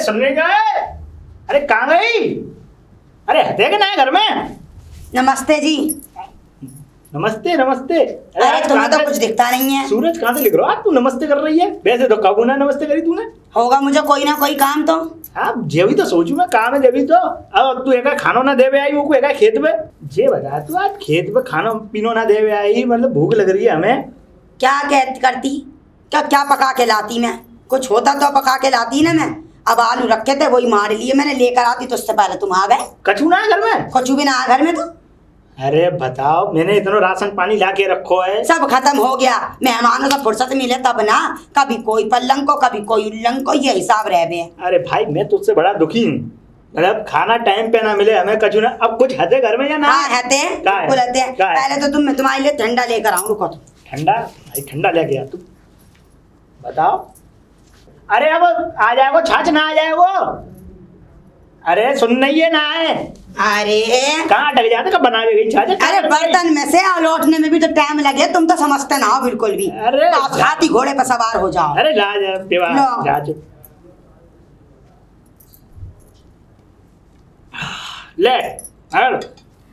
सुनने जाए। अरे कहाँ गई? अरे हते के ना घर में। नमस्ते जी। नमस्ते नमस्ते। अरे तुम्हें तो कुछ दिखता नहीं है। सूरज कहाँ से लिख रहा है? तू नमस्ते कर रही है? वैसे तो कब ना नमस्ते करी तूने? होगा मुझे कोई ना कोई काम तो। हाँ जेवी तो सोचू मैं काम है जेवी तो। अब तू एका खानो ना देवे आई वो एका खेत में। जे बता तू आज खेत में खानो पीनो ना देवे आई, मतलब भूख लग रही है हमें। क्या करती? क्या क्या पका के लाती मैं? कुछ होता तो पका के लाती ना मैं। अब आलू रखे थे वही मार लिए मैंने, लेकर आती तो उससे पहले तुम आ गए। कछू ना है घर में? कछू भी ना आ घर में तो। अरे बताओ, मैंने इतना राशन पानी ला के रखो है। सब खत्म हो गया। मेहमानों से फुर्सत मिले तब ना, कभी कोई पल्लंग को कभी कोई उल्लंग को, ये हिसाब रह गए। अरे भाई मैं तुझसे बड़ा दुखी हूँ, मतलब खाना टाइम पे ना मिले हमें कछु ना। अब कुछ हते घर में या ना? हाँ हते बिल्कुल हते। पहले तो तुम्हारे लिए ठंडा लेकर आऊँ, रुको तो। ठंडा? भाई ठंडा लेके आ तू, बताओ। अरे अब आ जाएगो, छाछ ना आ जाएगो। अरे सुन नहीं है ना है। अरे कहाँ अटक जाते, कब बना गई छाछ? अरे बर्तन में से लौटने में भी तो टाइम लगे, तुम तो समझते ना हो बिल्कुल भी। अरे तो आप हाथी घोड़े पर सवार हो जाओ। अरे ला जा ले।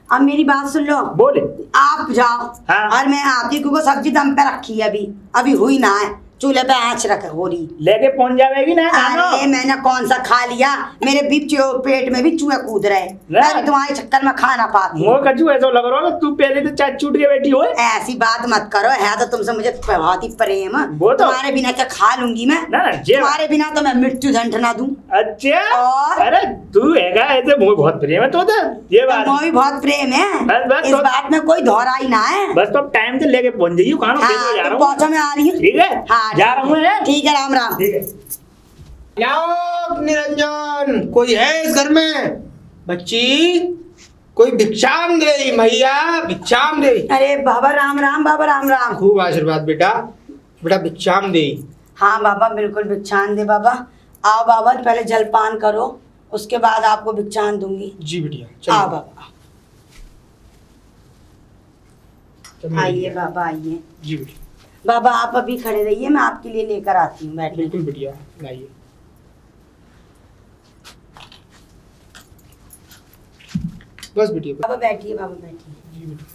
अब मेरी बात सुन लो। बोले आप जाओ। हाँ। और मैं आती क्योंकि सब्जी दम पे रखी है, अभी हुई ना है, चूल्हे पे आँच रख हो रही। लेके पहुंच जाएगी ना। अरे मैंने कौन सा खा लिया, मेरे बीच पेट में भी चूहे कूद रहे। मैं तुम्हारे चक्कर में खा ना पाती। वो कछु ऐसा लग रहा है तू पहले तो चाय चूट के बैठी हो। ऐसी बात मत करो, है तो तुमसे मुझे बहुत ही प्रेम। वो तो तुम्हारे बिना क्या खा लूंगी मैं? ना तुम्हारे बिना तो मैं मृत्यु दंड ना दूं। अच्छा और अरे तू हैगा ऐसे, मुझे बहुत प्रेम है तो ये बात। मुझे भी बहुत प्रेम है। बस इस बात में कोई दोहरा ही ना है। बस तो टाइम से लेके पहुंच जाइयो खाना। हाँ, पहुंचो, मैं आ रही हूँ। ठीक है हाँ जा रहा हूँ। ठीक है, राम राम। ठीक है। लाओ निरंजन, कोई है इस घर में? बच्ची कोई भिक्षाम दे मैया, भिक्षाम दे। अरे बाबा राम राम, बाबा राम राम। खूब आशीर्वाद बेटा, बेटा भिक्षाम दे। हाँ बाबा बिल्कुल भिक्षान दे बाबा। आओ बाबा, पहले जलपान करो, उसके बाद आपको भिक्षान दूंगी। जी बेटिया आओ बाबा। आइए बाबा आइए। जी बेटिया। बाबा आप अभी खड़े रहिए, मैं आपके लिए लेकर आती हूँ। बैठिए। बिल्कुल बेटिया, लाइए। बस बेटिया। बाबा बैठिए, बाबा बैठिए। जी बेटिया।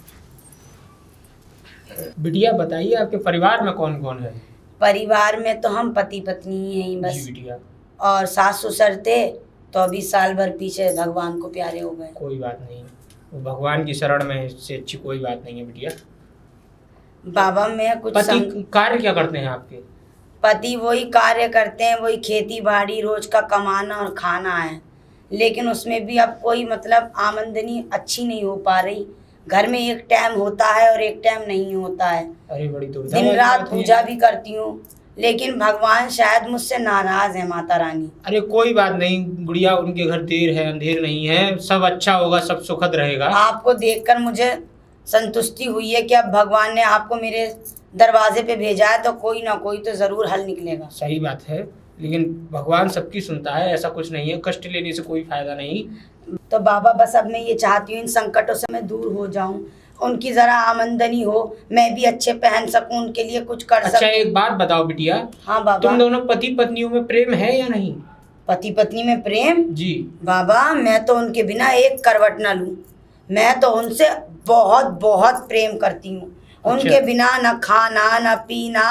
बिटिया बताइए आपके परिवार में कौन कौन है? परिवार में तो हम पति पत्नी ही हैं बस। जी बेटिया। और सास ससुर थे तो अभी साल भर पीछे भगवान को प्यारे हो गए। कोई बात नहीं, वो भगवान की शरण में इससे अच्छी कोई बात नहीं है बिटिया। बाबा मैं कुछ पति कार्य क्या करते हैं आपके? पति वही कार्य करते हैं, वही खेती बाड़ी रोज का कमाना और खाना है, लेकिन उसमें भी अब कोई मतलब आमदनी अच्छी नहीं हो पा रही। घर में एक टाइम होता है और एक टाइम नहीं होता है। अरे बड़ी दुविधा। दिन रात पूजा भी करती हूँ, लेकिन भगवान शायद मुझसे नाराज है, माता रानी। अरे कोई बात नहीं गुड़िया, उनके घर देर है अंधेर नहीं है, सब अच्छा होगा, सब सुखद रहेगा। आपको देखकर मुझे संतुष्टि हुई है कि अब भगवान ने आपको मेरे दरवाजे पे भेजा है, तो कोई ना कोई तो जरूर हल निकलेगा। सही बात है, लेकिन भगवान सबकी सुनता है, ऐसा कुछ नहीं है, कष्ट लेने से कोई फायदा नहीं। तो बाबा बस अब मैं ये चाहती हूँ इन संकटों से मैं दूर हो जाऊं, उनकी जरा आमदनी हो, मैं भी अच्छे पहन सकूं, उनके लिए कुछ कर सकूं। अच्छा एक बात बताओ बिटिया। हाँ बाबा। तुम दोनों पति पत्नियों में प्रेम है या नहीं? पति पत्नी में प्रेम? जी बाबा मैं तो उनके बिना एक करवट ना लूं। मैं तो उनसे बहुत बहुत प्रेम करती हूँ। उनके बिना न खाना न पीना,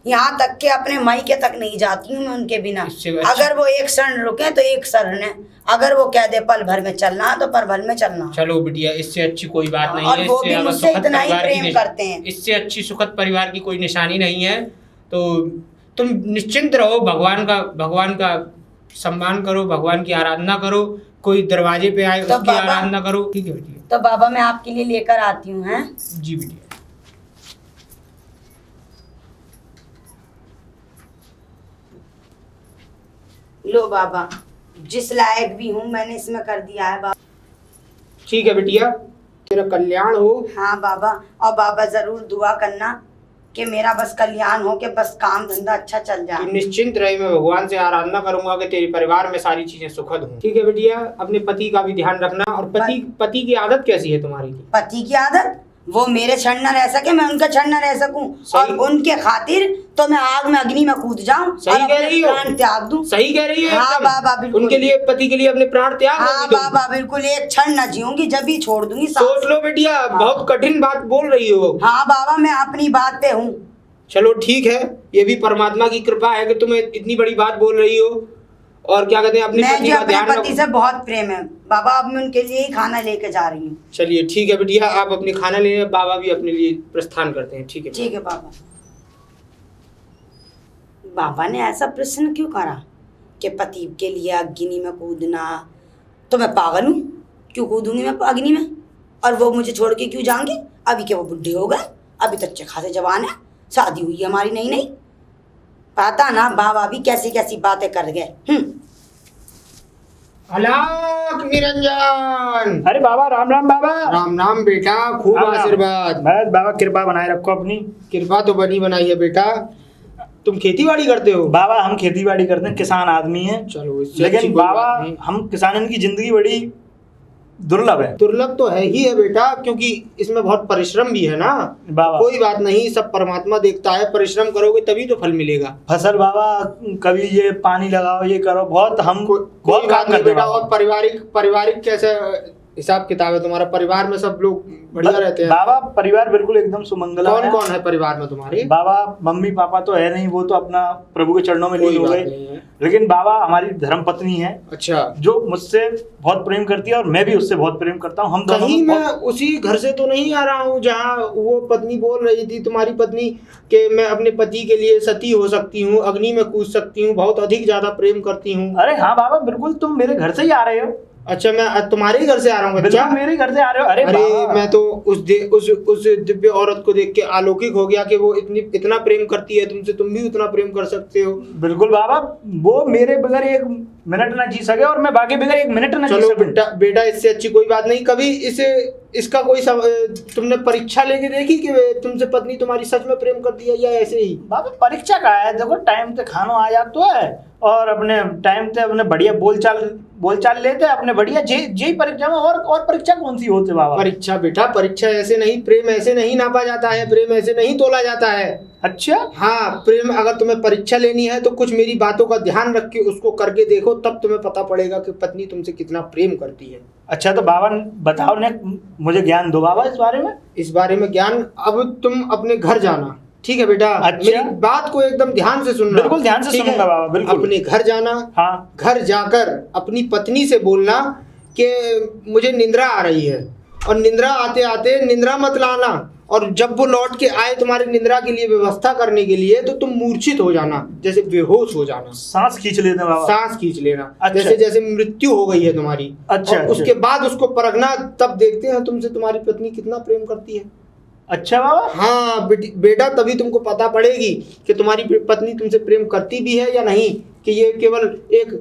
यहाँ तक के अपने मायके तक नहीं जाती हूँ मैं उनके बिना। अगर वो एक क्षण रुके तो एक क्षण है, अगर वो कह दे पल भर में चलना है तो पल भर में चलना। चलो बिटिया, इससे अच्छी कोई बात नहीं और है। वो भी मुझसे इतना ही प्रेम करते हैं। इससे अच्छी सुखद परिवार की कोई निशानी नहीं है। तो तुम निश्चिंत रहो, भगवान का सम्मान करो, भगवान की आराधना करो, कोई दरवाजे पे आए तो उसकी आराधना करो। ठीक है बेटिया। तो बाबा मैं आपके लिए लेकर आती हूँ। हैं जी बेटिया। लो बाबा, जिस लायक भी हूँ मैंने इसमें कर दिया है बाबा। ठीक है बेटिया, तेरा कल्याण हो। हाँ बाबा, और बाबा जरूर दुआ करना कि मेरा बस कल्याण हो, कि बस काम धंधा अच्छा चल जाए। तू निश्चिंत रहे, मैं भगवान से आराधना करूंगा कि तेरे परिवार में सारी चीजें सुखद हों। ठीक है बेटिया, अपने पति का भी ध्यान रखना। और पति की आदत कैसी है तुम्हारी? पति की आदत वो मेरे क्षण न रह सके, मैं उनका क्षण न रह सकूं, और उनके खातिर तो मैं आग में अग्नि में कूद जाऊं सही और कह अपने रही हो, प्राण त्याग दूं। सही कह रही है हाँ एकदम। बाबा बिल्कुल, उनके लिए, पति के लिए अपने प्राण त्याग हाँ दोगी तुम? बाबा बिल्कुल, एक क्षण न जीऊंगी, जब भी छोड़ दूंगी सांस। सोच लो बेटिया, बहुत कठिन बात बोल रही हो। हाँ बाबा, मैं अपनी बात पे हूँ। चलो ठीक है, ये भी परमात्मा की कृपा है कि तुम्हें इतनी बड़ी बात बोल रही हो। और क्या कहते हैं, अपने मैं पति जो का अपने ध्यान पति रखो। से बहुत प्रेम है बाबा, अब मैं उनके लिए ही खाना लेके जा रही हूँ। चलिए ठीक है बेटिया, आप अपने खाना ले, बाबा भी अपने लिए प्रस्थान करते हैं। ठीक है ठीक है बाबा। बाबा ने ऐसा प्रश्न क्यों करा कि पति के लिए अग्नि में कूदना? तो मैं पागल हूँ, क्यों कूदूंगी मैं अग्नि में? और वो मुझे छोड़ के क्यों जाएंगे? अभी के वो बुढ़े हो गए, अभी तो अच्छे खासे जवान है, शादी हुई है हमारी नई नई। पता ना बाबा भी कैसी कैसी बातें कर गए। अलग निरंजन। अरे बाबा, राम राम बाबा। राम नाम बेटा, खूब राम राम। आशीर्वाद। बस बाबा, कृपा बनाए रखो अपनी। कृपा तो बनी बनाई है बेटा। तुम खेती बाड़ी करते हो? बाबा हम खेती बाड़ी करते हैं, किसान आदमी हैं। चलो, इससे अच्छी लेकिन कोई बाबा बात नहीं। हम किसानन की जिंदगी बड़ी दुर्लभ है। दुर्लभ तो है ही है बेटा, क्योंकि इसमें बहुत परिश्रम भी है ना। बाबा कोई बात नहीं, सब परमात्मा देखता है। परिश्रम करोगे तभी तो फल मिलेगा। फसल बाबा, कभी ये पानी लगाओ, ये करो, बहुत हम कोई बहुत बात काम नहीं करते हैं बेटा। बाबा। और पारिवारिक कैसे हिसाब किताब है तुम्हारा? परिवार में सब लोग बढ़िया रहते हैं? बाबा परिवार बिल्कुल एकदम सुमंगला कौन है। कौन है परिवार में तुम्हारे? बाबा मम्मी पापा तो है नहीं, वो तो अपना प्रभु के चरणों में लीन कोई हो बात गए। नहीं है। लेकिन बाबा हमारी धर्म पत्नी है, अच्छा, जो मुझसे बहुत प्रेम करती है और मैं भी उससे बहुत प्रेम करता हूँ। हम दोनों कहीं में मैं बहुत- उसी घर से तो नहीं आ रहा हूँ जहाँ वो पत्नी बोल रही थी, तुम्हारी पत्नी, कि मैं अपने पति के लिए सती हो सकती हूँ, अग्नि में कूद सकती हूँ, बहुत अधिक ज्यादा प्रेम करती हूँ। अरे हाँ बाबा, बिल्कुल तुम मेरे घर से ही आ रहे हो। अच्छा, मैं तुम्हारे ही घर से आ रहा हूँ बच्चा? बिल्कुल मेरे घर से आ रहे हो। अरे अरे बाबा, मैं तो उस दिव्य औरत को देख के अलौकिक हो गया कि वो इतना प्रेम करती है तुमसे, तुम भी उतना प्रेम कर सकते हो। बिल्कुल बाबा, वो मेरे बगैर एक मिनट ना जी सके और मैं बाकी बगैर एक मिनट ना जी चलो सकूं। बेटा, इससे अच्छी कोई बात नहीं। कभी इसका कोई तुमने परीक्षा लेके देखी कि तुमसे पत्नी तुम्हारी सच में प्रेम करती है या ऐसे ही? बाबा परीक्षा का है, देखो टाइम से खाना आ जाता है और अपने टाइम से अपने बढ़िया बोलचाल लेते हैं अपने बढ़िया। जे परीक्षा में और परीक्षा कौन सी होती है बाबा? परीक्षा बेटा, परीक्षा ऐसे नहीं, प्रेम ऐसे नहीं नापा जाता है, प्रेम ऐसे नहीं तोला जाता है। अच्छा हाँ, प्रेम अगर तुम्हें परीक्षा लेनी है तो कुछ मेरी बातों का ध्यान रख के उसको करके देखो, तब तुम्हें पता पड़ेगा कि पत्नी तुमसे कितना प्रेम करती है। अच्छा, तो बाबा बताओ ने, मुझे ज्ञान दो बाबा इस बारे में। इस बारे में ज्ञान, अब तुम अपने घर जाना, ठीक है बेटा? अच्छा। मेरी बात को एकदम ध्यान से सुनना। बिल्कुल ध्यान से ठीक है? सुनूंगा बाबा, बिल्कुल। अपने घर जाना। हाँ। घर जाकर अपनी पत्नी से बोलना कि मुझे निंद्रा आ रही है, और निंद्रा आते आते निंद्रा मत लाना, और जब वो लौट के आए तुम्हारी निंद्रा के लिए व्यवस्था करने के लिए, तो तुम मूर्छित हो जाना, जैसे बेहोश हो जाना, सांस खींच लेते हैं बाबा। सांस खींच लेना। अच्छा। जैसे जैसे मृत्यु हो गई है तुम्हारी। अच्छा, और अच्छा। उसके बाद उसको परखना, तब देखते हैं तुमसे तुम्हारी पत्नी कितना प्रेम करती है। अच्छा बाबा। हाँ बेटा, तभी तुमको पता पड़ेगी कि तुम्हारी पत्नी तुमसे प्रेम करती भी है या नहीं, कि ये केवल एक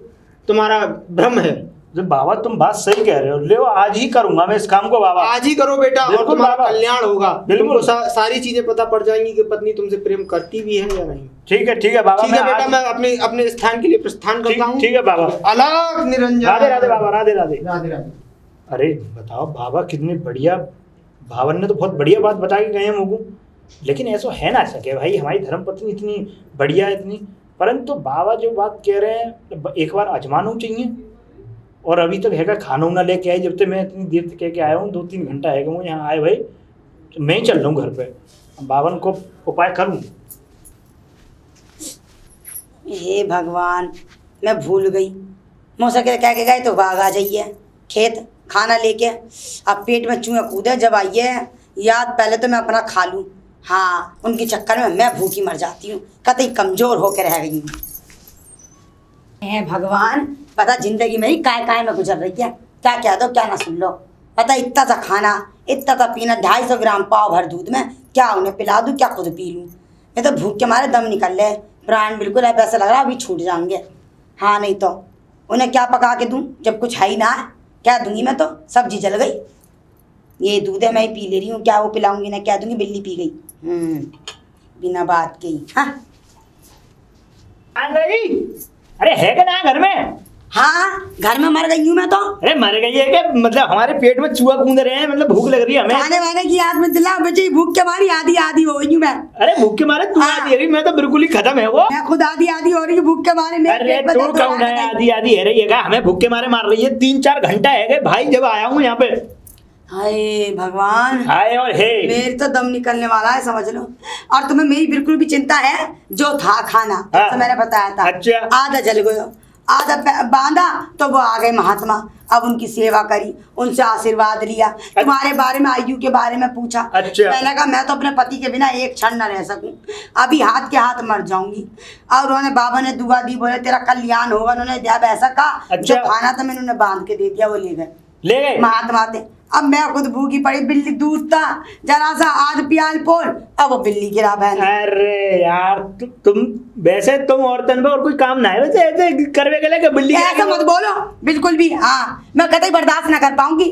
तुम्हारा भ्रम है। जो बाबा तुम बात सही कह रहे हो, ले आज ही करूंगा मैं इस काम को बाबा। आज ही करो बेटा, और बिल्कुल तुम्हारा बाबा। कल्याण होगा। बिल्कुल। तुमको सारी चीजें पता पड़ जाएंगी कि पत्नी तुमसे प्रेम करती भी है या नहीं। ठीक है बाबा। ठीक है बेटा, आज- मैं अपने स्थान के लिए प्रस्थान करता हूँ। ठीक है बाबा। अलग निरंजन। राधे राधे बाबा, राधे राधे। राधे राधे। अरे बताओ बाबा, कितनी बढ़िया, भावन ने तो बहुत बढ़िया बात बता के गए हैं मुझको। लेकिन ऐसा है ना सके भाई, हमारी धर्मपत्नी इतनी बढ़िया है इतनी, परंतु बाबा जो बात कह रहे हैं एक बार आजमाना चाहिए। और अभी तक हैगा खाना ना लेके आए, जब तक मैं इतनी देर तक कह के आया हूँ, 2-3 घंटा है मुझे यहाँ आए भाई, तो मैं ही चल रहा हूँ घर पे। बावन को उपाय करूँ। हे भगवान, मैं भूल गई। मौसा के कह के गए तो बाघ आ जाइए खेत खाना लेके, अब पेट में चूहे कूदे जब आइए याद, पहले तो मैं अपना खा लूँ। हाँ, उनके चक्कर में मैं भूखी मर जाती हूँ, कतई कमजोर होकर रह गई हूँ। हे भगवान, पता जिंदगी में ही काय में गुजर रही है, क्या कह दो क्या ना सुन लो। पता इतना सा खाना, इतना सा पीना, 250 ग्राम पाव भर दूध में, क्या उन्हें पिला दूँ क्या खुद पी लूँ। मैं तो भूख के मारे दम निकल ले, प्राण बिल्कुल अब ऐसा लग रहा अभी छूट जाएंगे। हाँ नहीं तो उन्हें क्या पका के दूँ जब कुछ है ही ना है, क्या दूंगी मैं, तो सब्जी जल गई। ये दूध है मैं ही पी ले रही हूँ, क्या वो पिलाऊंगी ना, क्या दूंगी, बिल्ली पी गई। बिना बात के ही। हाँ आ गई। अरे है क्या ना घर में? हाँ, घर में मर गई हूँ मैं तो। अरे मर गई है क्या? मतलब हमारे पेट में चूहा कूद रहे हैं, मतलब भूख लग रही है हमें। खाने वाने की याद में दिला बच्चे, भूख के मारी आधी आधी हो गई हूँ मैं। अरे भूख के मारे तू हाँ। आधी है रही, मैं तो बिल्कुल ही खत्म है वो। मैं खुद आधी आधी हो रही हूँ भूख के मारे। मेरे अरे पेट में तू दर्द हो कौन रहा है है। आधी आधी है रही है? हमें भूख के मारे मार रही है। 3-4 घंटा है गए भाई जब आया हूँ यहाँ पे। हाय भगवान, हाय और हे। मेरे तो दम निकलने वाला है समझ लो। और तुम्हें मेरी बिल्कुल भी चिंता है? जो था खाना हाँ। तो मैंने बताया था। अच्छा। आधा जल गयो, आधा बांधा तो वो आ गए महात्मा। अब उनकी सेवा करी, उनसे आशीर्वाद लिया, तुम्हारे बारे में, आयु के बारे में पूछा। अच्छा। मैंने कहा मैं तो अपने पति के बिना एक क्षण न रह सकूं, अभी हाथ के हाथ मर जाऊंगी। और उन्होंने बाबा ने दुआ दी, बोले तेरा कल्याण होगा। उन्होंने जब ऐसा कहा, अच्छा। जो खाना था मैंने उन्हें बांध के दे दिया, वो ले गए ले महात्मा थे। अब मैं खुद भूखी पड़ी, बिल्ली दूध था जरा सा आध प्याल पोल, अब वो बिल्ली गिरा बहन। अरे यार तुम वैसे तुम औरतन में और कोई काम ना है वैसे ऐसे करवे गले के बिल्ली ऐसा मत बोलो बिल्कुल भी। हाँ, मैं कतई बर्दाश्त ना कर पाऊंगी।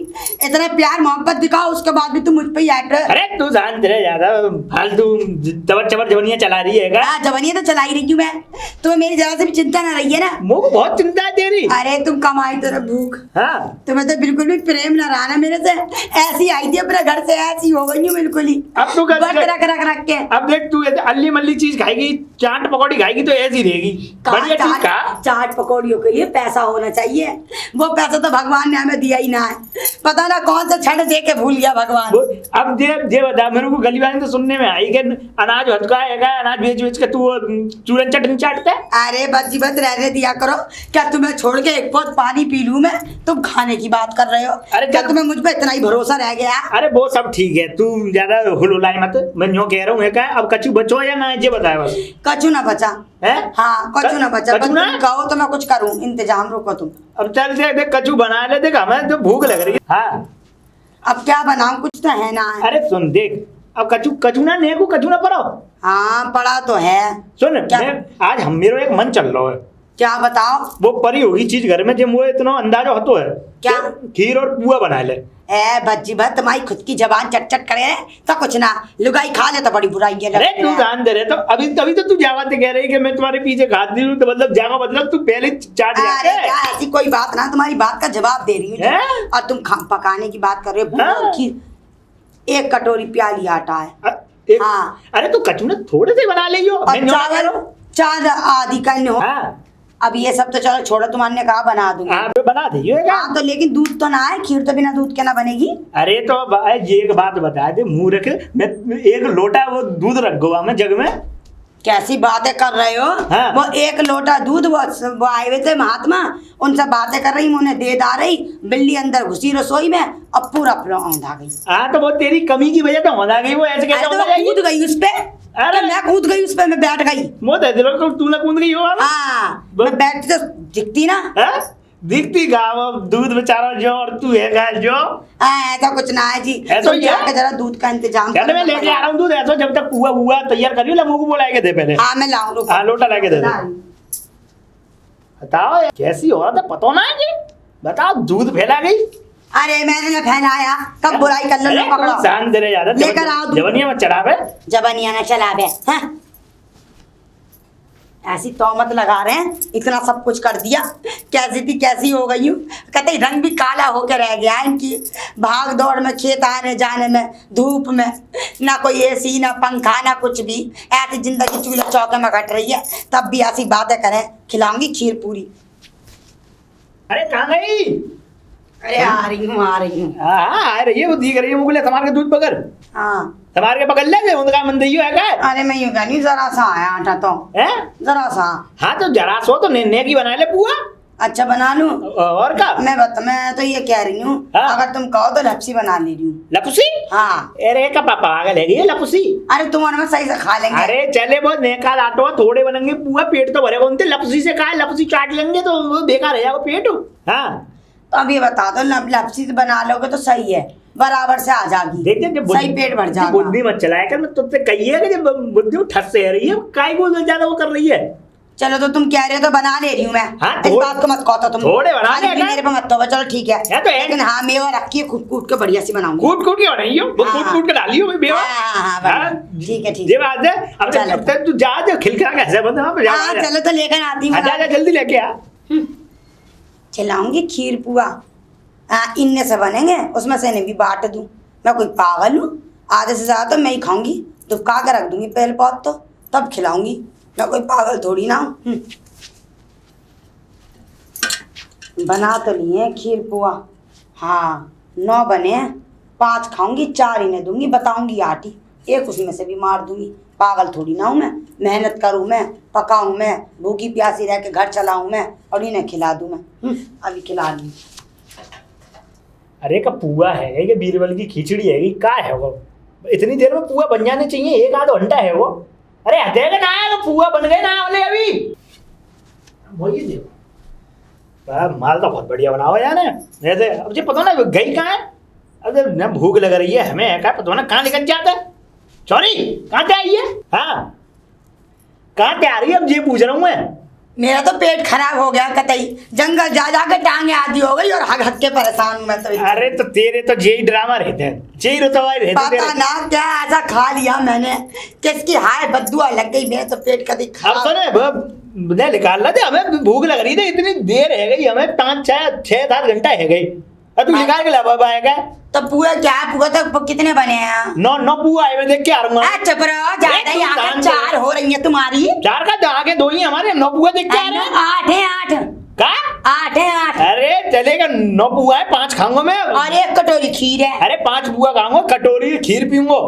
इतना प्यार मोहब्बत दिखाओ, उसके बाद भी तुम मुझ पे ही ऐट रहे। अरे तू शांत रह, ज्यादा फालतू चबर चबर जवनियां चला रही है। हाँ, जवानी तो चला ही रही हूँ मैं। तुम्हें मेरी जरा से भी चिंता ना रही है ना? मुझे बहुत चिंता है तेरी। अरे तुम कमाई तो भूख, हाँ तुम्हें तो बिल्कुल भी प्रेम ना रहा ना मेरे से। ऐसी आई थी अपने घर से, ऐसी हो गई हूँ बिल्कुल ही। अब तू बट रख रख रख के। अब देख तू अल्ली मल्ली चीज खाएगी, चाट पकौड़ी खाएगी तो ऐसी रहेगी। बढ़िया चीज खा। चाट पकौड़ियों के लिए पैसा होना चाहिए, वो पैसा तो भगवान ने हमें दिया ही ना है। पता ना कौन सा छड़ दे के भूल गया भगवान। अब जे बता मेरे को, गली वाले तो सुनने में आई कि अनाज हटका है, अनाज बेच बेच के तू चूरन चटनी चाटता है। अरे बच्ची बत रहने दिया करो। क्या तुम्हें छोड़ के एक बहुत पानी पी लूं मैं? तुम खाने की बात कर रहे हो? अरे क्या तुम्हें मुझ पे इतना ही भरोसा रह गया? अरे वो सब ठीक है, तू ज्यादा हुलहुलाई मत। मैं यूं कह रहा हूँ क्या अब कचू बचो या ना, ये बताया बस। कचू ना बचा है? हाँ, कचू ना बचा। कचू ना? तुम कहो तो मैं कुछ करूँ, इंतजाम रुको तुम। अब चल देख कचू बना ले, देख हमें तो भूख लग रही है। हाँ अब क्या बनाऊं, कुछ तो है ना है। अरे सुन देख, अब कचू ना नेकू कचू ना पड़ो। हाँ, पड़ा तो है। सुन क्या? आज हम मेरा एक मन चल रहा है। क्या बताओ? वो परी होगी चीज घर में जो मुझे इतना अंदाजा होतो है। क्या? खीर और पुआ बना ले। ए बच्ची बत, तुम्हारी खुद की जबान चट चट करे तो कुछ ना, लुगाई खा ले तो बड़ी बुराई है। अरे तू जान दे रहे तो अभी तभी तो तू जावत कह रही कि मैं तुम्हारे पीछे खाती हूँ, तो मतलब जावा मतलब तू पहले चाट अरे जाके। क्या ऐसी कोई बात ना, तुम्हारी बात का जवाब दे रही हूँ। हैं? और तुम पकाने की बात कर रहे हो। हाँ। खीर, 1 कटोरी प्याली आटा है। हाँ। अरे तू कचू ना थोड़े से बना ले। और चावल चार आधी कल हो। हाँ अब ये सब तो चलो छोड़ो, तुम्हारे कहा बना दूंगी। आप बना दीजिएगा। हाँ तो लेकिन दूध तो ना है, खीर तो बिना दूध के ना बनेगी। अरे तो ये एक बात बता दे, मुंह रख, मैं 1 लोटा वो दूध रख गोवा में जग में। कैसी बातें कर रहे हो? हाँ। वो 1 लोटा दूध, वो आए हुए थे महात्मा, उनसे बातें कर रही, उन्हें दे दा रही। बिल्ली अंदर घुसी रसोई में, अब पूरा औंधा गई। हाँ तो वो तेरी कमी की वजह तो होना गई, वो ऐसे कैसे अरे तो होना मैं जाएगी? कूद गई उस पे। अरे मैं कूद गई उस पे, मैं बैठ गई। मोत है दिलो को तू ना कूद गई हो। हाँ, मैं बैठती तो दिखती ना। हाँ? दिखती गाँव दूध बेचारा जो, और तू है गा जो। ऐसा कुछ ना है जी। ऐसा ही है? जाके जरा दूध का इंतजाम चल मैं करना लेके आ रहा हूँ दूध, ऐसा जब तक पुआ हुआ तैयार करियो ला, मुझको बोलाएंगे दे पहले। हाँ, मैं लाऊं, रुको। हाँ लोटा लाके दे दे। बताओ यार, कैसी औरत है पता ना है? बताओ दूध फैला गई। अरे मैंने ना फैलाया, कब बुराई कर लो, पकड़ो। शान दे रहे ज्यादा, लेकर आओ दूध। जवनिया मत चढ़ावे। जबनिया ना चला बे। हाँ? ऐसी तौमत लगा रहे हैं, इतना सब कुछ कर दिया, कैसी थी कैसी हो गई हूँ। कहते ही रंग भी काला होकर रह गया है इनकी, भाग दौड़ में, खेत आने जाने में, धूप में, ना कोई एसी ना पंखा ना कुछ भी। ऐसी जिंदगी चूल्हे चौके में कट रही है, तब भी ऐसी बातें करें। खिलाऊंगी खीर पूरी। अरे कहाँ गई? अरे आ रही हूँ, आ रही हूँ। हाँ आ रही है, वो दिख रही है मुझे। समार के दूध पकड़, हाँ। समार के पकड़ ले, उनका मन दइयो है क्या? अरे मैं यूँ कहनी, जरा सा आया आटा तो, हैं? जरा सा। हाँ तो जरा सो तो नेकी बना ले पुआ। अच्छा बना लूं? और का? मैं तो ये कह रही हूँ, हाँ। अगर तुम कहो तो लपसी बना ले रही हूँ। लपुसी? हाँ। अरे का पापा पागल है ये लपुसी? अरे तुम और मैं सही से खा लेंगे। अरे चले बहुत नेका लाटो, थोड़े बनेंगे पुआ, पेट तो भरेगा उनसे। लपुसी से कहा लपुसी चाट लेंगे तो वो बेकार रह जाएगा पेट। हाँ तो अब ये बता दो, लपसी से बना लोगे तो सही है, बराबर से आ जाएगी। देखते जब सही पेट भर जाएगा। बुद्धि मत चलाया कर, मैं तुझसे कहिए कि जब बुद्धि ठस से रही है, काय को ज्यादा वो कर रही है। चलो तो तुम कह रहे हो तो बना ले रही हूँ मैं। हाँ, इस बात को मत कहो तो तुम। थोड़े बना खाली लेगा। मेरे पे मत तो, चलो ठीक है। तो लेकिन हाँ, मेवा रखी है, कूट के बढ़िया सी बनाऊंगी। कूट के बनाइयो, वो हाँ। कूट के डालियो भाई बेवा। हाँ, हाँ, ठीक है ठीक ये है। बात है। अब चलो। जब तक तू जा खिलखिला कैसे बंद, हाँ चलो तो लेकर आती हूँ। जा जल्दी लेके आ। खिलाऊंगी खीर पुआ। इनने से बनेंगे, उसमें से इन्हें भी बांट दूं। मैं कोई पागल हूँ? आधे से ज़्यादा तो मैं ही खाऊंगी, दुबका के रख दूंगी पहले पौध तो, तब खिलाऊंगी। मैं कोई पागल थोड़ी ना हूँ। बना तो लिए खीर पुआ, हाँ 9 बने हैं, 5 खाऊंगी, 4 इन्हें दूंगी, बताऊंगी आटी, 1 उसमें से भी मार दूंगी। पागल थोड़ी ना हूँ मैं, मेहनत करूँ मैं, पकाऊँ मैं, भूखी प्यासी रह के घर चलाऊँ मैं और इन्हें खिला दूँ मैं। अभी खिला ली। अरे का पुआ है ये, बीरबल की खिचड़ी है का है वो? इतनी देर में पुआ बन जाने चाहिए, 1 आधा घंटा है वो। अरे हटेगा ना है, पुआ बन गए ना बोले अभी। वही देखो माल तो बहुत बढ़िया बनाओ यार। वैसे अब जो पता ना गई कहाँ है, अब जब न भूख लग रही है हमें, क्या पता ना कहाँ निकल जाता है। सॉरी कहाँ से आई है? हाँ कहाँ से आ रही है, अब ये पूछ रहा हूँ मैं। मेरा तो पेट खराब हो गया कतई, जंगल जा जा के टांगे आदि हो गई और हक हक के परेशान हूँ मैं तो। अरे तो तेरे तो यही ड्रामा रहते हैं, यही रुतवाई रहते हैं। पता ना क्या ऐसा खा लिया मैंने, किसकी हाय बद्दुआ लग गई, मेरे तो पेट कभी अब सुने ने निकालना थे, हमें भूख लग रही थी, इतनी देर है गई हमें, 5-6-7 घंटा है गई, अब तू निकाल के ला आएगा। तो पुआ क्या है, पुआ तो कितने बने हैं? 9 पुआ आए, मैं देख के आ रहा हूँ। चुप रहो, ज्यादा यहाँ पे 4 हो रही है तुम्हारी। 4 का आगे 2 ही हमारे, 9 पुआ देख के आ रहे हैं। 8 है 8 का 8 है 8। अरे चलेगा, 9 पुआ है, 5 खाऊंगा मैं और 1 कटोरी खीर है। अरे 5 पुआ खाऊंगा, कटोरी खीर पीऊंगा।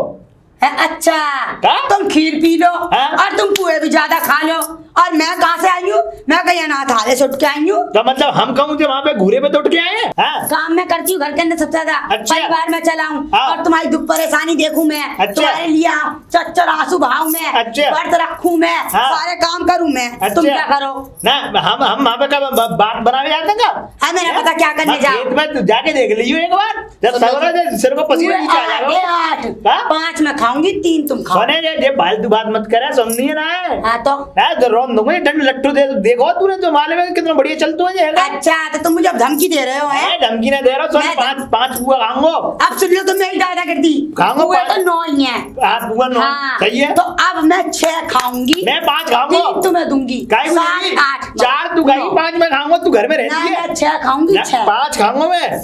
अच्छा का? तुम खीर पी लो हाँ? और तुम पुए भी ज्यादा खा लो, और मैं कहाँ से आई हूँ? मैं कहीं अनाथालय से उठ के आई हूँ। तो मतलब हम कहूँ जो वहाँ पे घूरे पे तो उठ के आए हैं? हाँ? काम मैं करती हूँ घर के अंदर सबसे ज्यादा, अच्छा। परिवार में चलाऊं, हाँ। और तुम्हारी दुख परेशानी देखूं मैं, अच्छा। तुम्हारे लिए चच्चर आंसू बहाऊं मैं, अच्छा। व्रत रखूं मैं, हाँ। सारे काम करूं मैं। अच्छा। तुम क्या करो? ना हम वहाँ पे कब बात बनाने जाते हैं क्या? है मेरा पता क्या करने जाओ? खेत में जाके देख लियो एक बार, जब सवेरे सिर को पसीना नीचे आ जाएगा। 8 5 मैं खाऊंगी, 3 तुम खाओ। सुने ये फालतू बात मत करे, सुननी ना है। हाँ तो रोन दूंगा डंड लट्टू दे, देखो तूने तो माले में कितना बढ़िया चलता है ये। अच्छा, तो तुम मुझे अब धमकी दे रहे हो? है धमकी नहीं दे रहा, सुन 5 पुआ खाऊंगा। अब सुन लो, तुम मेरी दादा कर दी खाऊंगा, पुआ तो 9 ही है। पुआ 9 सही है। तो अब मैं 6 खाऊंगी, मैं 5 खाऊंगा, 3 तुम्हें दूंगी, 7 8 4 तू खाई, 5 मैं खाऊंगा, तू घर में रहती है। मैं 6 खाऊंगी, 6 5 खाऊंगा मैं।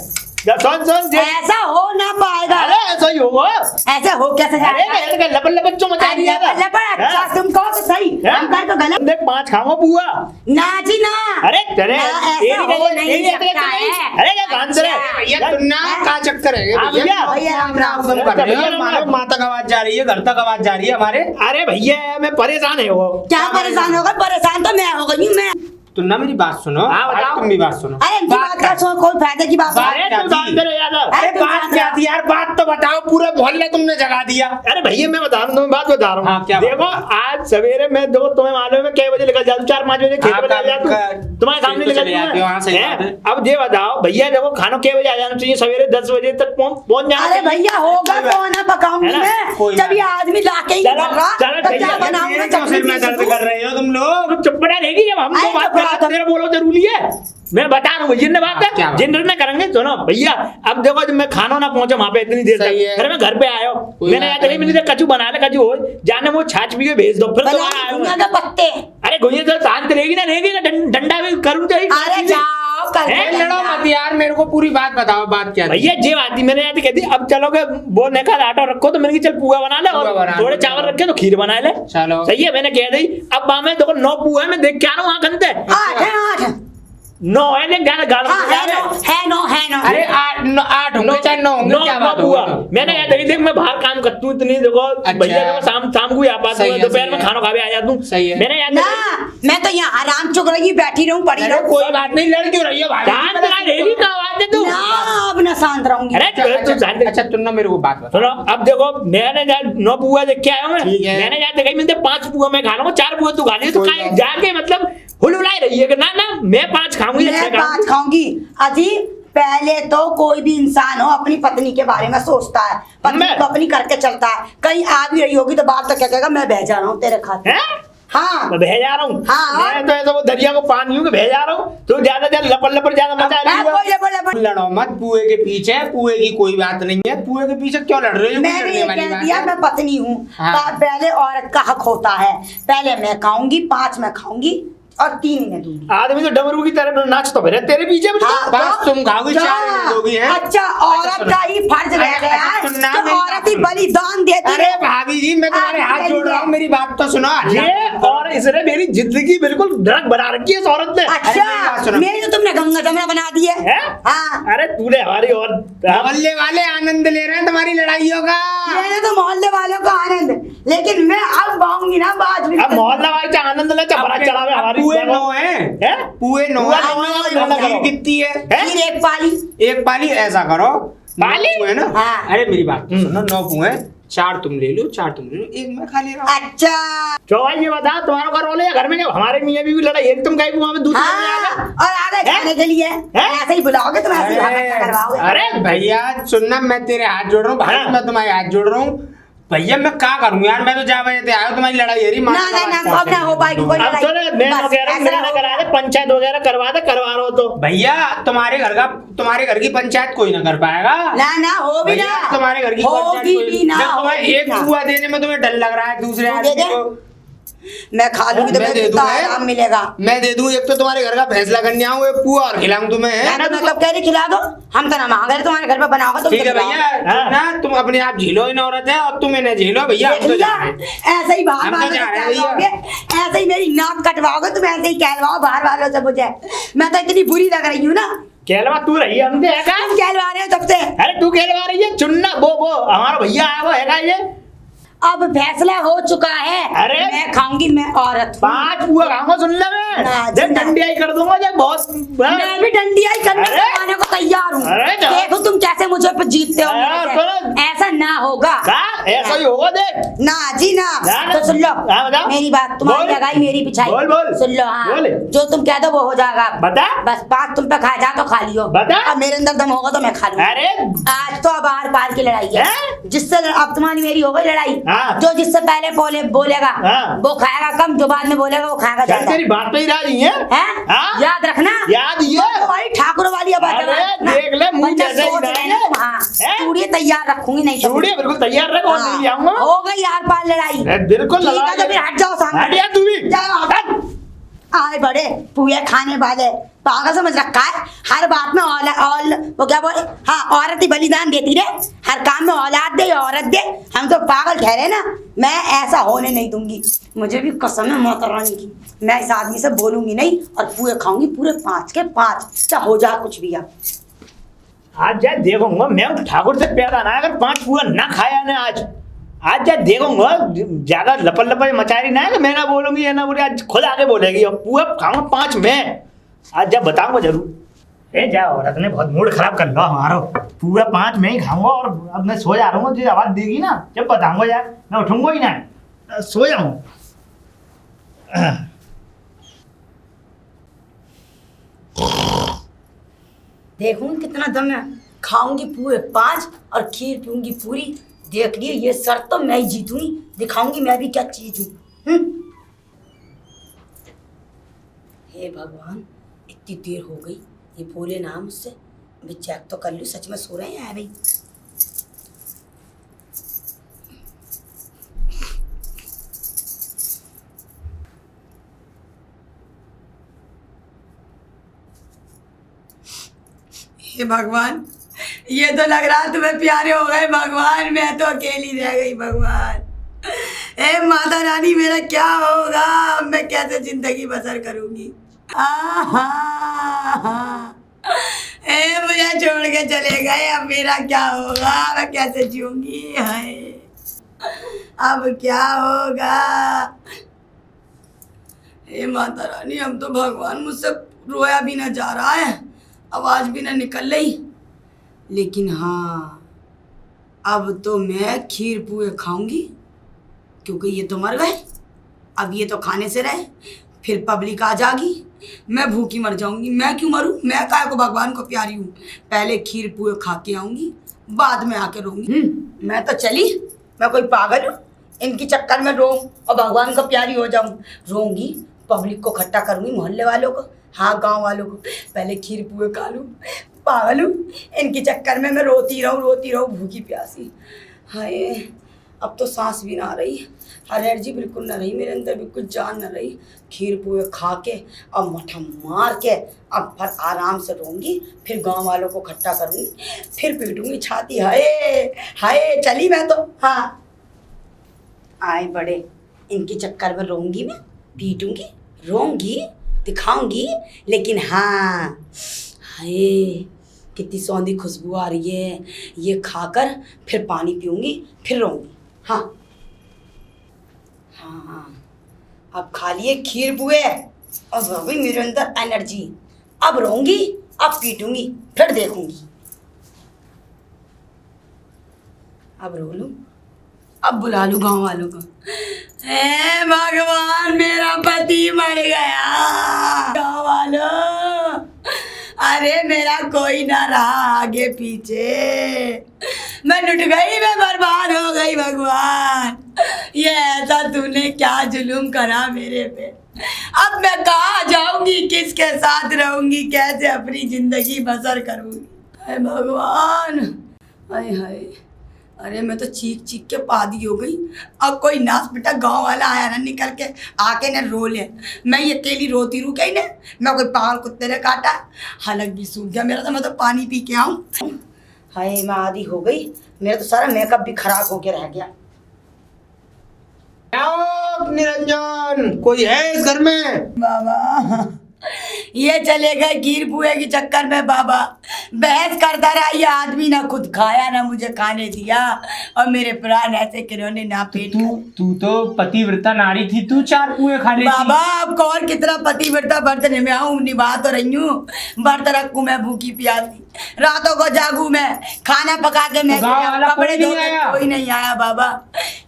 सुन ऐसा हो ना पाएगा। अरे ऐसा ही होगा, ऐसे हो कैसे जाएगा? अरे लपन लपन जो मचा दिया था। अच्छा तुम कहो तो सही, हम कहे तो गलत। देख 5 खाऊंगा पुआ। ना जी ना। अरे तेरे ऐसा हो नहीं सकता है। अरे क्या गांस रे भैया तुम ना का चक्कर है भैया? भैया राम राम। तुम कर रहे हो, हमारे माता का आवाज जा रही है, घर तक आवाज जा रही है हमारे। अरे भैया मैं परेशान है वो। क्या परेशान होगा? परेशान तो मैं हो गई हूँ मैं। तुम ना मेरी बात सुनो। हाँ, बताओ। तुम भी बात सुनो। अरे इनकी बात का सुनो, कोई फायदे की बात बात नहीं। क्या थी? अरे अरे बात क्या थी यार, बात तो बताओ, पूरे मोहल्ले तुमने जगा दिया। अरे भैया मैं बता रहा हूँ, तुम्हें बात बता रहा हूँ। हाँ, क्या बात? देखो आज सवेरे मैं देखो तुम्हें मालूम है कितने बजे निकल जाता हूँ, 4-5 बजे खेत में चला जाता हूँ, तुम्हारे सामने निकल जाता हूँ। अब ये बताओ भैया देखो खाना कितने बजे आ जाना चाहिए? सवेरे 10 बजे तक पहुँच जाना। अरे भैया होगा तो ना पकाऊंगी है ना? मैं, जब ये आदमी लाके ही चलो, कर रहा चलो, तो ठीक क्या है। बनाऊंगा? क्यों सिर में दर्द कर रहे हो तुम लोग? चुप पड़ा रहेगी जब हम तो अरे बात चुप कर रहो रहे तुम। तेरा बोलो जरूरी है। मैं बता रहा हूँ जिन बात क्या है बात? जिन में करेंगे। सुनो भैया अब देखो जब मैं खाना ना पहुंचा वहां पे इतनी देर सही है। तक, फिर मैं घर पे आया कोई मैंने बात याद रही मैंने कचू बना ले, कचू हो जाने वो छाछ पी के भेज दो, फिर दोबारा आया दुनिया हूँ। के पत्ते। अरे गुइया तो शांत रहेगी ना डंडा भी करूँ चाहिए। अरे जाओ कर हैं? दो लड़ो डंडा। मत यार, मेरे को पूरी बात बताओ, बात क्या थी? भैया जे बात थी मैंने याद कहती अब चलोगे वो नेका आटा रखो, तो मैंने कहा चल पुआ बना ले पुआ और बना थोड़े ले। चावल रखे तो खीर बना ले। चलो सही है मैंने कह दी। अब वहां में देखो 9 पुआ है, मैं देख के आ रहा हूँ वहां गंदे 8 है 8। 9 है नहीं गाना गाना हाँ है 9 अरे 8 होंगे चाहे 9 होंगे, क्या बात हुआ? हुआ? मैंने याद रही देख मैं बाहर काम करता हूँ इतनी देखो भैया देखो शाम को ही आ पाता सही हूँ, है, दोपहर सही में है। खाना खा के आ जाता हूँ। सही है। मैंने याद ना, मैं तो यहाँ आराम चुक रही बैठी रहूं पड़ी अरे रहूं। कोई बात नहीं, लड़ क्यों रही है भाई? शांत रहा रहेगी का आवाज है तू। ना अब ना शांत रहूंगी। अरे तू शांत अच्छा तुम ना मेरे को बात बता। सुनो अब देखो मैंने 9 पुआ देख के आया हूँ ठीक है। मैंने याद देखा मैंने 5 पुआ मैं खा लूंगा, 4 पुआ तू खा ली तो कोई काहे बात जाके मतलब हुलुलाई रही है कि ना मैं 5 खाऊंगी या 6 मैं 5 खाऊंगी। खाऊंगी। अजी पहले तो कोई भी इंसान हो अपनी पत्नी के बारे में सोचता है, पत्नी मैं? तो अपनी करके चलता है। कहीं आ भी रही होगी तो बात तो क्या कहेगा, मैं बह जा रहा हूँ तेरे खातिर। हैं? हाँ मैं भेज आ रहा हूँ। हाँ। मैं तो ऐसा वो दरिया को पानी हूँ कि भेज आ रहा हूँ, तो ज्यादा लपड़ ज्यादा मचा रही है। बोले बोले बोले। लड़ो मत पुए के पीछे, पुए की कोई बात नहीं है, पुए के पीछे क्यों लड़ रहे हो? मैंने लड़ने ये वाली कह बात दिया है। मैं पत्नी हूँ। हाँ। पहले औरत का हक होता है, पहले मैं खाऊंगी, 5 मैं खाऊंगी, और 3 इन्हें दूंगी। आदमी तो डमरू की तरह नाच तो मेरे तेरे पीछे भी। हाँ, बस तुम खाओगी, 4 इन्हें दोगी हैं। अच्छा, औरत का ही फर्ज रह गया है सुनना कि मेरी औरत ही बलिदान देती अरे है। भाभी जी, मैं तुम्हारे हाथ जोड़ रहा हूँ, मेरी बात तो सुनो। ये और इसने मेरी जिंदगी बिल्कुल नरक बना रखी है इस औरत ने। मेरी बात अच्छा, सुनो। मेरी तो तुमने गंगा जमुना बना दी है। हैं? हाँ, अरे तूने हमारी और मोहल्ले वाले आनंद ले रहे हैं तुम्हारी लड़ाइयों का। मैंने तो मोहल्ले वालों का आनंद, लेकिन मैं अब बाऊंगी ना बात भी। अब मोहल्ला वाले का आनंद ले चबरा चढ़ावे हमारी। पुए 9 है, हैं? पुए 9 पुआ है। नौ है, और नौ खीर करो। कितनी है? फिर एक पाली। एक पाली। ऐसा करो, पाली? 9 पुए ना। हाँ। अरे मेरी बात तो सुनो, 9 पुए, 4 तुम ले लो, 4 तुम ले लो, 1 मैं खा ले रहा हूँ। अच्छा, चौहान ये बता तुम्हारा घर वाले या घर में क्या हमारे मियाँ बीवी लड़ाई एक तुम गए वहां पे दूसरे में आ हाँ, गए। और आगे हैं? खाने के लिए ऐसे ही बुलाओगे तुम, ऐसे ही भाषा करवाओगे। अरे भैया सुनना, मैं तेरे हाथ जोड़ रहा हूँ भाई, हाँ। मैं तुम्हारे हाथ जोड़ रहा हूँ भैया। मैं क्या करूँ यार, मैं तो जा बजे थे आया, तुम्हारी लड़ाई है ना ना ना, सब ना हो पाएगी कोई अब लड़ाई। तो ना मैं बस, वगैरह ऐसा मेरा हो करा दे, पंचायत वगैरह करवा रहा हो तो। भैया तुम्हारे घर की पंचायत कोई ना कर पाएगा। ना ना, हो भी भैया, ना, तुम्हारे घर की पंचायत होगी कोई भी ना, जब तुम्हें होगी एक ना। पुआ देने में तुम्हें डर लग रहा है दूसरे तू दे आदमी दे। को। मैं खा लूंगी तो मैं मुझे दे कितना दूं, है? आराम मिलेगा। मैं दे दूं, एक तो तुम्हारे घर का फैसला करने आऊँ, एक पुआ और खिलाऊं तुम्हें, है? मैंने तो मतलब कह रही खिला दो, हम तो ना मांग रहे, तुम्हारे घर पे बनाओगे तुम ठीक तो है खिलाओ। भैया, हाँ। ना तुम अपने आप झेलो, इन औरत है और तुम इन्हें झेलो भैया। हम देख तो जा लिया? रहे हैं। ऐसे ही बाहर हम तो वालों जा से रहे हैं कहलवाओगे, ऐसे ही मेरी नाक कटवाओगे तुम, ऐसे ही कहलवाओ बाहर वालों से मुझे। मैं तो इतनी बुरी लग रही हूँ ना। कहलवा तू रही है हमसे है का? तुम कहलवा रहे हो तब से। अरे तू कहलवा रही है, चुनना वो हमारा भैया आया वो है का ये? अब फैसला हो चुका है। अरे! मैं खाऊंगी, मैं औरत हूँ। 5 पुआ खाऊंगा, सुन ले मैं। ना, जब ना। डंडिया ही कर दूंगा जब बहुत। मैं भी डंडिया ही करने अरे! आने को तैयार हूँ। अरे जा। देखो तुम कैसे मुझे पे जीतते हो अरे, मेरे से। सुनो। ऐसा ना होगा। का ऐसा ही होगा देख। ना जी ना। ना, ना। तो सुन लो, हाँ, बताओ। मेरी बात, तुम्हारी बोल। लगाई मेरी पिछाई। बोल। सुन लो, हाँ, बोल। जो तुम कह दो वो हो जाएगा। बता। बस 5 तुम पे खा जा तो खा लियो। बता। अब मेरे अंदर दम होगा तो मैं खा लूँ। अरे आज तो अब आर पार की लड़ाई है। हैं? जिससे अब तुम्हारी मेरी हो गई लड़ाई। हाँ। जो जिससे पहले बोलेगा हाँ। वो खाएगा कम, जो बाद में बोलेगा वो खाएगा क्या ज्यादा। तेरी बात पे ही राजी है? हैं? हाँ? याद रखना। याद ये। तुम्हारी ठाकुर वाली आवाज अरे, रखना। देख ले, मुंह वरना जैसे ही सोच ना लेना है। तुम, हाँ। हैं? चूड़ी तैयार रखूंगी, नहीं तो चूड़िया बिल्कुल तैयार रखो और नहीं ले आऊंगा। हो गई यार पार लड़ाई। बिल्कुल ठीक लगा है तो फिर हट जाओ सामने। हट यार तू भी। जाओ, हट। आए बड़े पुए खाने वाले पागल समझ रखा है। हर बात में वो क्या बोले, हाँ, औरत ही बलिदान देती रे। हर काम में औलाद दे या औरत दे, हम तो पागल ठहरे ना। मैं ऐसा होने नहीं दूंगी। मुझे भी कसम है माता रानी की, मैं इस आदमी से बोलूंगी नहीं और पुए खाऊंगी पूरे 5 के 5, चाहे हो जाए कुछ भी। आज जाए देखूंगा मैं ठाकुर से पैदा ना, अगर 5 पुआ ना खाया ना आज जाए देखूंगा। ज्यादा लपल मचा रही ना है कि मैं ना बोलूंगी या ना बोले, आज खुद आके बोलेगी और पुआ खाऊंगा 5 में। आज जब बताऊंगा जरूर। ए जा, औरत ने बहुत मूड खराब कर लो हमारा। पूरा 5 में ही खाऊंगा और अब मैं सो जा रहा हूँ। जो आवाज देगी ना जब बताऊंगा यार, मैं उठूंगा ही ना, सो जाऊंगा। देखूंगी कितना दम है। खाऊंगी पूरे 5 और खीर पीऊंगी पूरी। देख लिए, ये शर्त तो मैं ही जीतूंगी। दिखाऊंगी मैं भी क्या चीज हूँ। हे भगवान, इतनी देर हो गई, ये बोले ना मुझसे। मैं चेक तो कर लूँ सच में सो रहे हैं भाई। हे भगवान, ये तो लग रहा है तुम्हें प्यारे हो गए भगवान। मैं तो अकेली रह गई भगवान। हे माता रानी, मेरा क्या होगा? मैं कैसे जिंदगी बसर करूंगी? हे मुझे छोड़ के चले गए, अब मेरा क्या होगा? मैं कैसे जीऊंगी? हाय, अब क्या होगा? हे माता रानी, हम तो भगवान, मुझसे रोया भी ना जा रहा है, आवाज भी ना निकल रही। लेकिन हाँ, अब तो मैं खीर पुए खाऊंगी, क्योंकि ये तो मर गए। अब ये तो खाने से रहे, फिर पब्लिक आ जाएगी, मैं भूखी मर जाऊंगी। मैं क्यों मरूं? मैं काहे को भगवान को प्यारी हूँ। पहले खीर पुए खा के आऊंगी, बाद में आके रोऊंगी। मैं तो चली, मैं कोई पागल हूँ इनकी चक्कर में रोऊं और भगवान को प्यारी हो जाऊं? रोऊंगी, पब्लिक को इकट्ठा करूंगी, मोहल्ले वालों को, हाँ, गांव वालों को। पहले खीर पुए खा लूँ। पागल हूँ, इनके चक्कर में मैं रोती रहूँ भूखी प्यासी। हाय, अब तो सांस भी ना रही, एनर्जी बिल्कुल ना रही मेरे अंदर, बिल्कुल जान ना रही। खीर पुए खा के अब मठा मार के अब पर आराम से रहूंगी, फिर गांव वालों को इकट्ठा करूंगी, फिर पीटूंगी छाती। हाय हाय चली मैं तो। हाँ आए बड़े, इनके चक्कर में रहूंगी मैं, पीटूंगी, रोऊंगी, दिखाऊंगी, लेकिन हाँ हाय कितनी सौंधी खुशबू आ रही है। ये खाकर फिर पानी पीऊंगी, फिर रहूंगी। हाँ हाँ हाँ अब खा लिए खीर पुए, अब अभी मेरे अंदर एनर्जी, अब रहूंगी, अब पीटूंगी, फिर देखूंगी। अब रो लूं, अब बुला लूं गांव वालों को। हे भगवान मेरा पति मर गया, गांव वालों अरे मेरा कोई ना रहा आगे पीछे, मैं लुट गई, मैं बर्बाद हो गई। भगवान ये ऐसा तूने क्या जुल्म करा मेरे पे, अब मैं कहाँ जाऊंगी, किसके साथ रहूंगी, कैसे अपनी जिंदगी बसर करूंगी। हाय भगवान, हाय हाय, अरे मैं तो चीख चीख के पादी हो गई। अब कोई नाच बेटा गांव वाला आया ना निकल के आके ना रो ले, मैं ये अकेली रोती रू गई ना, मैं कोई पागल कुत्ते ने काटा, हलक भी सूख गया मेरा, तो मैं तो पानी पी के आऊँ। हाय मैं आधी हो गई, मेरा तो सारा मेकअप भी खराब होके रह गया। निरंजन कोई है इस घर में? बाबा ये चले गए खीर पुए के चक्कर में, बाबा बहस करता रहा, ये आदमी ना खुद खाया ना मुझे खाने दिया, और मेरे प्राण ऐसे किन्होंने ना पेट तू तो पतिव्रता नारी थी, तू 4 पुए खा लेती। बाबा अब कौन कितना पतिव्रता बर्तन में आऊँ, निभा तो रही हूँ, बर्त रखूँ मैं भूखी प्यासी, रातों को जागू मैं, खाना पका के मैं, कपड़े धो के कोई नहीं आया बाबा,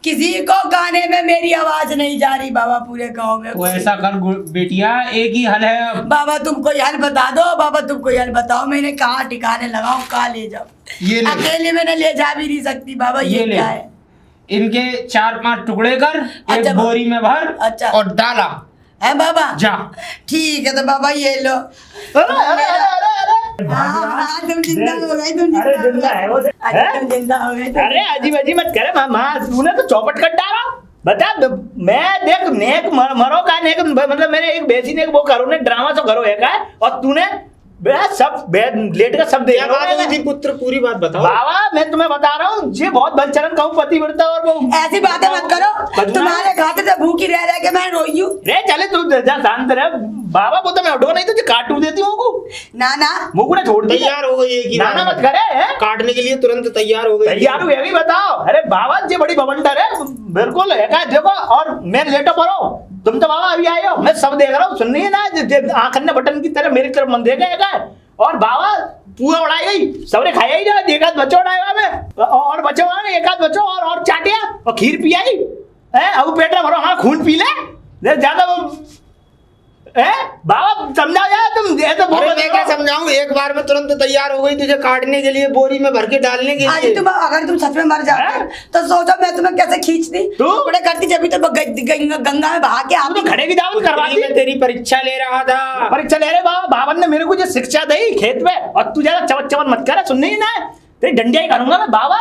किसी को गाने में मेरी आवाज नहीं जा रही बाबा पूरे गाँव में। तो ऐसा कर बेटिया, एक ही हल है अब। बाबा तुम कोई हल बता दो, बाबा तुम कोई हल बताओ, मैंने कहाँ ठिकाने लगाऊं, कहाँ ले जाऊं, ये अकेले मैंने ले जा भी नहीं सकती बाबा। ये क्या है? इनके 4-5 टुकड़े कर, एक अच्छा, बोरी में भर, अच्छा, और डाला है बाबा। जा, ठीक है तो बाबा ये लो। अरे अरे अरे अरे हाँ तुम जिंदा हो गए, तुम अरे जिंदा है वो, अच्छा तुम जिंदा हो गए। अरे अजीब अजीब मत करे मामा, तूने तो चौपट कर डाला। बता मैं देख नेक मरो का नेक, मतलब मैंने एक बेसी ने वो करो ने ड्रामा तो करो है का, और तूने सब लेट का सब देखा। बात थी पुत्र, पूरी बात बताओ। बाबा मैं तुम्हें बता रहा हूँ, ये बहुत बलचरण कहूँ पतिव्रता, और वो ऐसी बातें मत करो, तुम्हारे खाते से भूखी रह रह के मैं रोई हूँ। रे चले तू जा शांत रह बाबा, वो तो मैं उठो नहीं तो काटू देती हूँ ना ना मुँह ना छोड़ दी। तैयार हो गई एक ही ना मत करे, काटने के लिए तुरंत तैयार हो गई। तैयार हुए भी बताओ। अरे बाबा ये बड़ी बवंडर है बिल्कुल है का, देखो और मैं लेटो पढ़ो, तुम तो बाबा अभी आए हो, मैं सब देख रहा हूँ, सुन रही है ना, आंखन ने बटन की तरह मेरी तरफ मन देगा, और बाबा पूरा उड़ाई गई, सबने खाया ही ना, एक आध बच्चा उड़ाएगा मैं, और बच्चों एक आध बच्चों और चाटिया और खीर पियाई है, अब पेट में भरो, हाँ खून पी ले ज्यादा है बाबा, समझाओ यार तुम। ये तो मैं क्या समझाऊं, एक बार में तुरंत तैयार हो गई तुझे काटने के लिए, बोरी में भर के डालने के लिए। तुम अगर तुम सच में मर जाते तो सोचो मैं तुम्हें कैसे खींचती, टुकड़े करती, जब भी तो गंगा में बहा के आप खड़े की दावत करवाती। मैं तेरी परीक्षा ले रहा था। परीक्षा ले रहे बाबा, बाबा ने मेरे को जो शिक्षा दी खेत में, और तू ज्यादा चवत चवत मत कर, सुन नहीं ना तेरी डंडिया ही करूंगा मैं बाबा,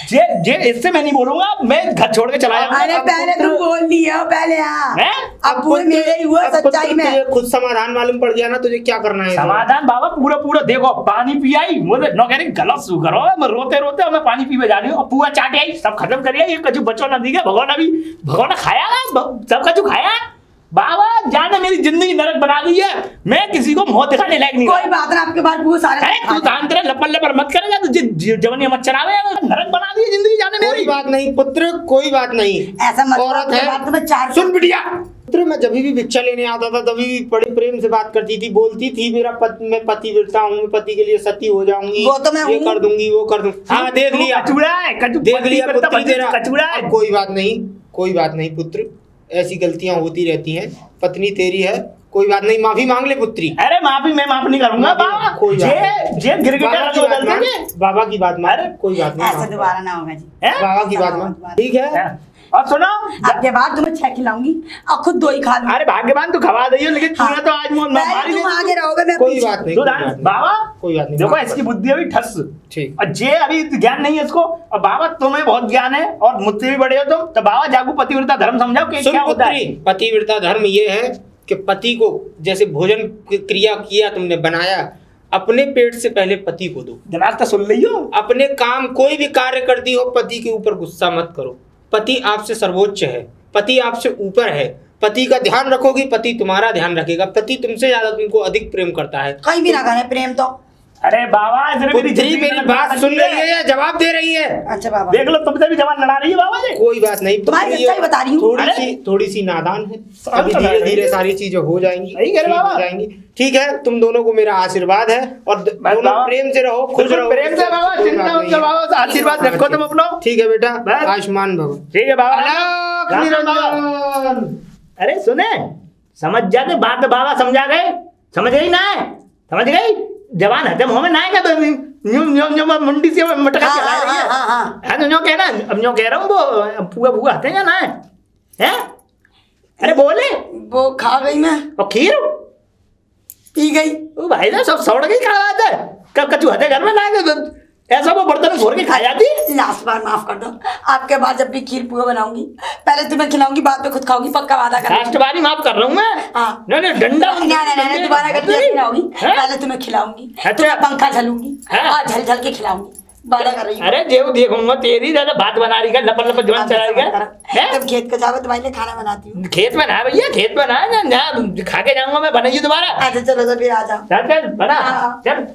जे इससे मैं नहीं बोलूंगा, मैं घर छोड़ के चला जाऊंगा। अरे पहले तुम बोल लिया पहले, अब पूरे मेरे ही हुआ सच्चाई में। खुद समाधान मालूम पड़ गया ना तुझे क्या करना है। समाधान बाबा पूरा देखो, पानी पियाई मुझे नो कह रही गलत सु करो, मैं रोते रोते मैं पानी पीवे जा रही हूँ, पूरा चाटे आई, सब खत्म करिए, ये कछु बच्चों ना दी गया, भगवान ने खाया, सब कछु खाया। बाबा जाने मेरी जिंदगी नरक बना दी है, मैं किसी को मुंह दिखाने लायक नहीं। कोई बात ना, आपके पास बहुत सारे तू शांत रह, लपड़ लपड़ मत करेगा तो जवनी मत चरावे, नरक बना दी जिंदगी जाने मेरी। कोई बात नहीं पुत्र, कोई बात नहीं, ऐसा मत औरत है। तो मैं 4 सुन बिटिया, पुत्र मैं जब भी भिक्षा लेने आता था तभी भी बड़े प्रेम से बात करती थी, बोलती थी मेरा मैं पतिव्रता हूँ, मैं पति के लिए सती हो जाऊंगी, वो तो मैं ये कर दूंगी वो कर दूंगी। हाँ देख लिया, कचूड़ा है, देख लिया पुत्री तेरा कचूड़ा है। कोई बात नहीं पुत्र, ऐसी गलतियां होती रहती हैं, पत्नी तेरी है, कोई बात नहीं, माफी मांग ले पुत्री। अरे माफी मैं माफ नहीं करूंगा बाबा, कोई बात गिरगिटा बाबा की बात मान, कोई बात नहीं, ऐसा दोबारा ना होगा जी, बाबा की बात मान, ठीक है। और सुनो, आपके बाद तुम्हें 6 खिलाऊंगी और खुद 2 ही खा लूंगी। अरे भाग्यवान तू खवा दइयो, लेकिन हाँ। तूने तो आज मुंह पहले मारी तुम नहीं। आगे रहोगे, मैं कोई पीछे। बात नहीं, तो कोई बात नहीं। बाबा कोई बात नहीं, देखो माफ इसकी कर। बुद्धि अभी ठस, ठीक। और जे अभी ज्ञान नहीं है इसको, और बाबा तुम्हें बहुत ज्ञान है और मुझसे भी बड़े हो तुम, तो बाबा जागू पतिव्रता धर्म समझाओ कि सुन क्या होता है। पुत्री, पतिव्रता धर्म ये है कि पति को जैसे भोजन की क्रिया किया तुमने बनाया, अपने पेट से पहले पति को दो। दिमाग तो सुन लियो। अपने काम कोई भी कार्य करती हो, पति के ऊपर गुस्सा मत करो। पति आपसे सर्वोच्च है, पति आपसे ऊपर है। पति का ध्यान रखोगी, पति तुम्हारा ध्यान रखेगा। पति तुमसे ज्यादा तुमको अधिक प्रेम करता है। कहीं भी ना करे प्रेम तो। अरे बाबा इसने मेरी पुत्री जिंदगी मेरी में बात लड़ा सुन दी रही है या जवाब दे रही है? अच्छा बाबा, देख लो तुमसे भी जवान लड़ा रही है बाबा जी। कोई बात नहीं, तुम्हारी पुत्री सच्चाई बता रही हूँ। थोड़ी सी नादान है। समझ अभी तो धीरे रही धीरे है। सारी चीजें हो जाएंगी, सही कह रहे ठीक हो बाबा। जाएंगी। ठीक है, तुम दोनों को मेरा आशीर्वाद है और दोनों बाबा, प्रेम से रहो, खुश बिल्कुल रहो। प्रेम से बाबा, कोई चिंता बात मत नहीं करो है। बाबा, आशीर्वाद हाँ, रखो ठीक। तुम अपनो। ठीक है बेटा, बस। आयुष्मान भव। ठीक है बाबा। अलग राम राम बाबा। निरंजन। अरे सुने, समझ जाते बात तो बाबा समझा गए, समझ गई ना? समझ गई? जवान हजम हो में ना है क्या? तो न्यू न्यू न्यू मुंडी से मटका हाँ, चला रही है। हाँ, हाँ, हाँ। हाँ तो न्यू कह ना, अब न्यू कह रहा हूँ वो फुआ फुआ आते हैं ना है? अरे बोले वो खा गई मैं, और खीर पी गई। ओ भाई ना सब सौड़ गई खा बात है। कब कचू हते घर में ना है तो ऐसा वो बर्तन में घोर के खा जाती। लास्ट बार माफ कर दो। आपके बाद जब भी खीर पुआ बनाऊंगी, पहले तुम्हें खिलाऊंगी, बाद में खुद खाऊंगी, पक्का वादा कर। लास्ट बारी माफ कर रहा हूँ मैं। हाँ। नहीं नहीं डंडा नहीं, दोबारा गलती नहीं खिलाऊंगी। हैं? पहले तुम्हें खिलाऊंगी, अच्छा। तुम्हें पंखा झलूंगी हाँ। और झल झल के खिलाऊंगी। वादा कर रही हूँ। अरे जेव देखूंगा तेरी ज्यादा बात बना रही है, लपट लपट जवान आप चला ऐसा रही मत है। करो। तुम खेत को जाओ, तुम्हारे लिए खाना बनाती हूँ। खेत में ना भैया, खेत में ना खा के जाऊंगा मैं, बनाइए दोबारा। अच्छा चलो तो फिर आ जाओ। चल चल बना हाँ। चल।